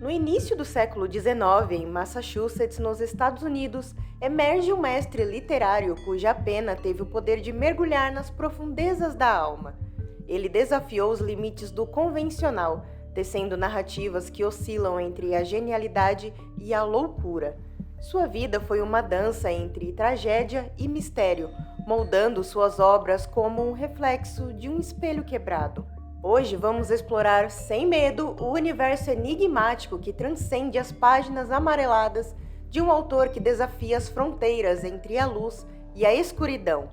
No início do século XIX, em Massachusetts, nos Estados Unidos, emerge um mestre literário cuja pena teve o poder de mergulhar nas profundezas da alma. Ele desafiou os limites do convencional, tecendo narrativas que oscilam entre a genialidade e a loucura. Sua vida foi uma dança entre tragédia e mistério, moldando suas obras como um reflexo de um espelho quebrado. Hoje vamos explorar sem medo o universo enigmático que transcende as páginas amareladas de um autor que desafia as fronteiras entre a luz e a escuridão.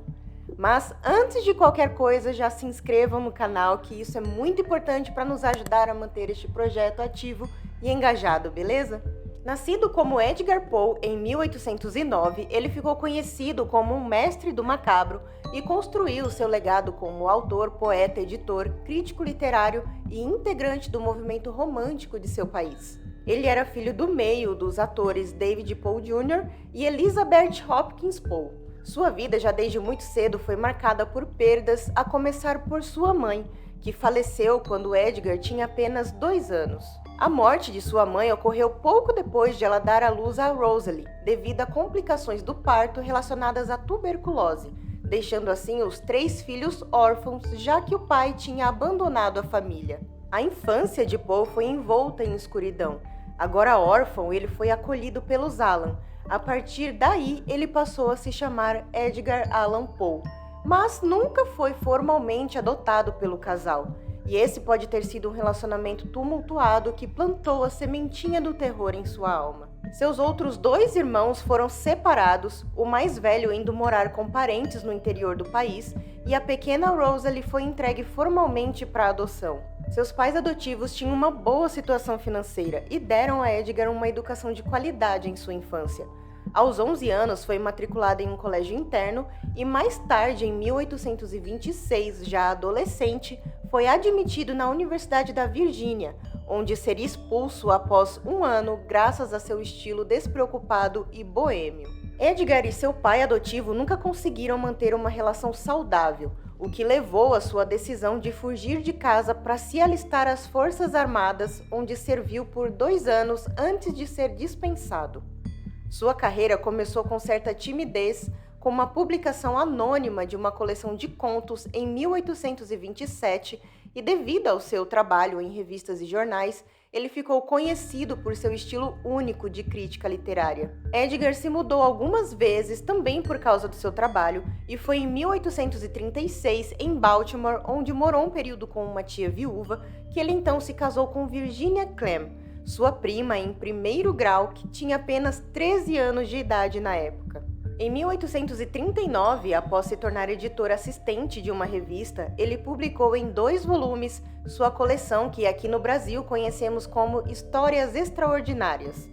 Mas antes de qualquer coisa, já se inscrevam no canal, que isso é muito importante para nos ajudar a manter este projeto ativo e engajado, beleza? Nascido como Edgar Poe em 1809, ele ficou conhecido como um mestre do macabro e construiu seu legado como autor, poeta, editor, crítico literário e integrante do movimento romântico de seu país. Ele era filho do meio dos atores David Poe Jr. e Elizabeth Hopkins Poe. Sua vida já desde muito cedo foi marcada por perdas, a começar por sua mãe, que faleceu quando Edgar tinha apenas 2 anos. A morte de sua mãe ocorreu pouco depois de ela dar à luz a Rosalie, devido a complicações do parto relacionadas à tuberculose, deixando assim os 3 filhos órfãos, já que o pai tinha abandonado a família. A infância de Poe foi envolta em escuridão. Agora órfão, ele foi acolhido pelos Allan. A partir daí, ele passou a se chamar Edgar Allan Poe, mas nunca foi formalmente adotado pelo casal. E esse pode ter sido um relacionamento tumultuado que plantou a sementinha do terror em sua alma. Seus outros 2 irmãos foram separados, o mais velho indo morar com parentes no interior do país, e a pequena Rosalie foi entregue formalmente para adoção. Seus pais adotivos tinham uma boa situação financeira e deram a Edgar uma educação de qualidade em sua infância. Aos 11 anos, foi matriculado em um colégio interno e mais tarde, em 1826, já adolescente, foi admitido na Universidade da Virgínia, onde seria expulso após 1 ano graças a seu estilo despreocupado e boêmio. Edgar e seu pai adotivo nunca conseguiram manter uma relação saudável, o que levou à sua decisão de fugir de casa para se alistar às Forças Armadas, onde serviu por 2 anos antes de ser dispensado. Sua carreira começou com certa timidez, com uma publicação anônima de uma coleção de contos em 1827, e devido ao seu trabalho em revistas e jornais, ele ficou conhecido por seu estilo único de crítica literária. Edgar se mudou algumas vezes também por causa do seu trabalho, e foi em 1836, em Baltimore, onde morou um período com uma tia viúva, que ele então se casou com Virginia Clemm, sua prima em 1º grau, que tinha apenas 13 anos de idade na época. Em 1839, após se tornar editor assistente de uma revista, ele publicou em 2 volumes sua coleção, que aqui no Brasil conhecemos como Histórias Extraordinárias.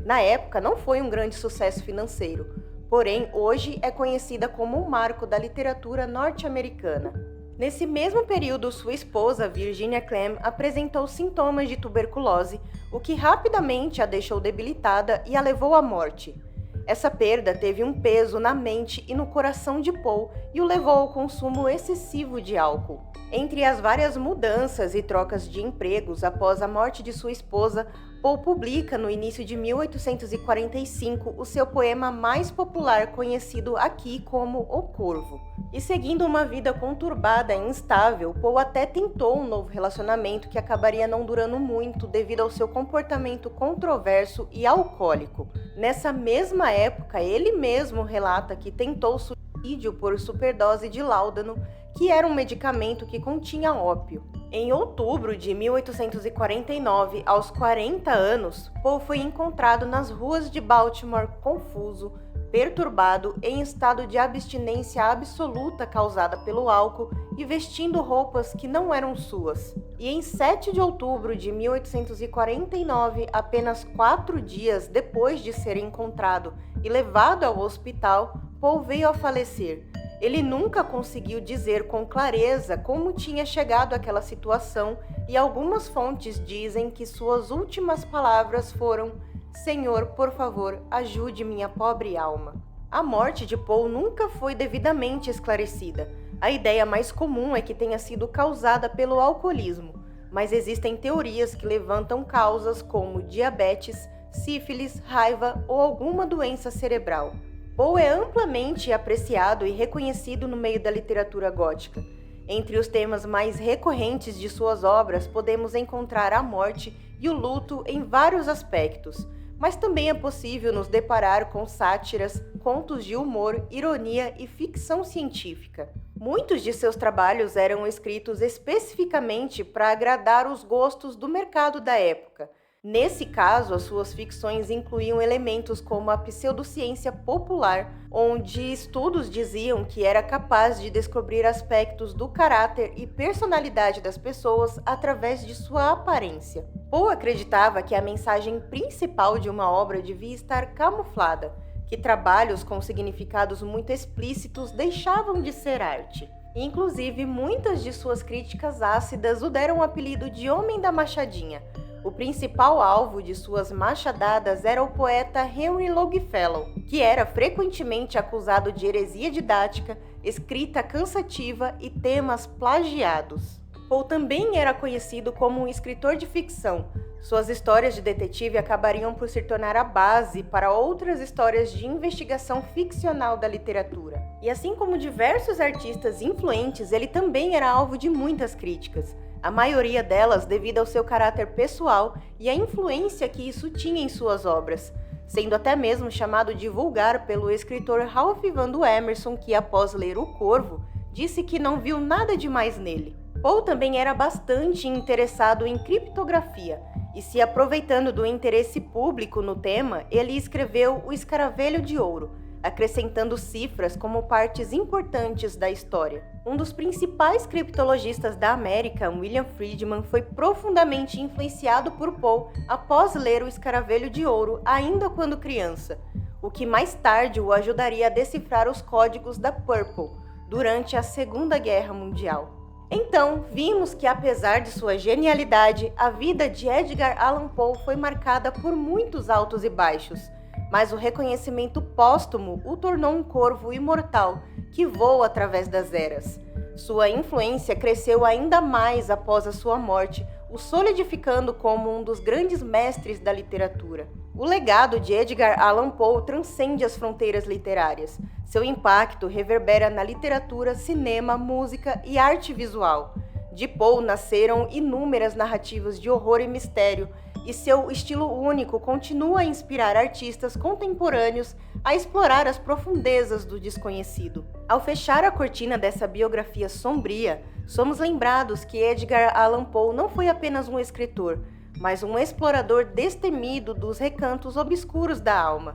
Na época não foi um grande sucesso financeiro, porém hoje é conhecida como um marco da literatura norte-americana. Nesse mesmo período, sua esposa, Virginia Clemm, apresentou sintomas de tuberculose, o que rapidamente a deixou debilitada e a levou à morte. Essa perda teve um peso na mente e no coração de Poe e o levou ao consumo excessivo de álcool. Entre as várias mudanças e trocas de empregos após a morte de sua esposa, Poe publica no início de 1845 o seu poema mais popular, conhecido aqui como O Corvo. E seguindo uma vida conturbada e instável, Poe até tentou um novo relacionamento que acabaria não durando muito devido ao seu comportamento controverso e alcoólico. Nessa mesma época, ele mesmo relata que tentou suicídio por superdose de láudano, que era um medicamento que continha ópio. Em outubro de 1849, aos 40 anos, Poe foi encontrado nas ruas de Baltimore confuso, perturbado, em estado de abstinência absoluta causada pelo álcool e vestindo roupas que não eram suas. E em 7 de outubro de 1849, apenas 4 dias depois de ser encontrado e levado ao hospital, Poe veio a falecer. Ele nunca conseguiu dizer com clareza como tinha chegado àquela situação, e algumas fontes dizem que suas últimas palavras foram: "Senhor, por favor, ajude minha pobre alma." A morte de Poe nunca foi devidamente esclarecida. A ideia mais comum é que tenha sido causada pelo alcoolismo, mas existem teorias que levantam causas como diabetes, sífilis, raiva ou alguma doença cerebral. Poe é amplamente apreciado e reconhecido no meio da literatura gótica. Entre os temas mais recorrentes de suas obras, podemos encontrar a morte e o luto em vários aspectos, mas também é possível nos deparar com sátiras, contos de humor, ironia e ficção científica. Muitos de seus trabalhos eram escritos especificamente para agradar os gostos do mercado da época. Nesse caso, as suas ficções incluíam elementos como a pseudociência popular, onde estudos diziam que era capaz de descobrir aspectos do caráter e personalidade das pessoas através de sua aparência. Poe acreditava que a mensagem principal de uma obra devia estar camuflada, que trabalhos com significados muito explícitos deixavam de ser arte. Inclusive, muitas de suas críticas ácidas o deram o apelido de Homem da Machadinha. O principal alvo de suas machadadas era o poeta Henry Longfellow, que era frequentemente acusado de heresia didática, escrita cansativa e temas plagiados. Poe também era conhecido como um escritor de ficção. Suas histórias de detetive acabariam por se tornar a base para outras histórias de investigação ficcional da literatura. E assim como diversos artistas influentes, ele também era alvo de muitas críticas. A maioria delas devido ao seu caráter pessoal e a influência que isso tinha em suas obras, sendo até mesmo chamado de vulgar pelo escritor Ralph Waldo Emerson, que após ler O Corvo, disse que não viu nada demais nele. Poe também era bastante interessado em criptografia, e se aproveitando do interesse público no tema, ele escreveu O Escaravelho de Ouro, acrescentando cifras como partes importantes da história. Um dos principais criptologistas da América, William Friedman, foi profundamente influenciado por Poe após ler O Escaravelho de Ouro, ainda quando criança, o que mais tarde o ajudaria a decifrar os códigos da Purple durante a Segunda Guerra Mundial. Então, vimos que apesar de sua genialidade, a vida de Edgar Allan Poe foi marcada por muitos altos e baixos, mas o reconhecimento póstumo o tornou um corvo imortal que voa através das eras. Sua influência cresceu ainda mais após a sua morte, o solidificando como um dos grandes mestres da literatura. O legado de Edgar Allan Poe transcende as fronteiras literárias. Seu impacto reverbera na literatura, cinema, música e arte visual. De Poe nasceram inúmeras narrativas de horror e mistério, e seu estilo único continua a inspirar artistas contemporâneos a explorar as profundezas do desconhecido. Ao fechar a cortina dessa biografia sombria, somos lembrados que Edgar Allan Poe não foi apenas um escritor, mas um explorador destemido dos recantos obscuros da alma.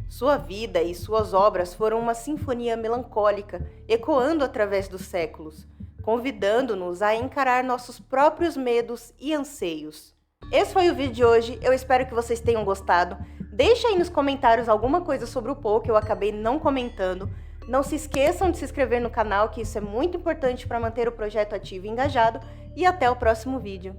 Sua vida e suas obras foram uma sinfonia melancólica, ecoando através dos séculos, convidando-nos a encarar nossos próprios medos e anseios. Esse foi o vídeo de hoje, eu espero que vocês tenham gostado. Deixa aí nos comentários alguma coisa sobre o Poe que eu acabei não comentando. Não se esqueçam de se inscrever no canal, que isso é muito importante para manter o projeto ativo e engajado. E até o próximo vídeo.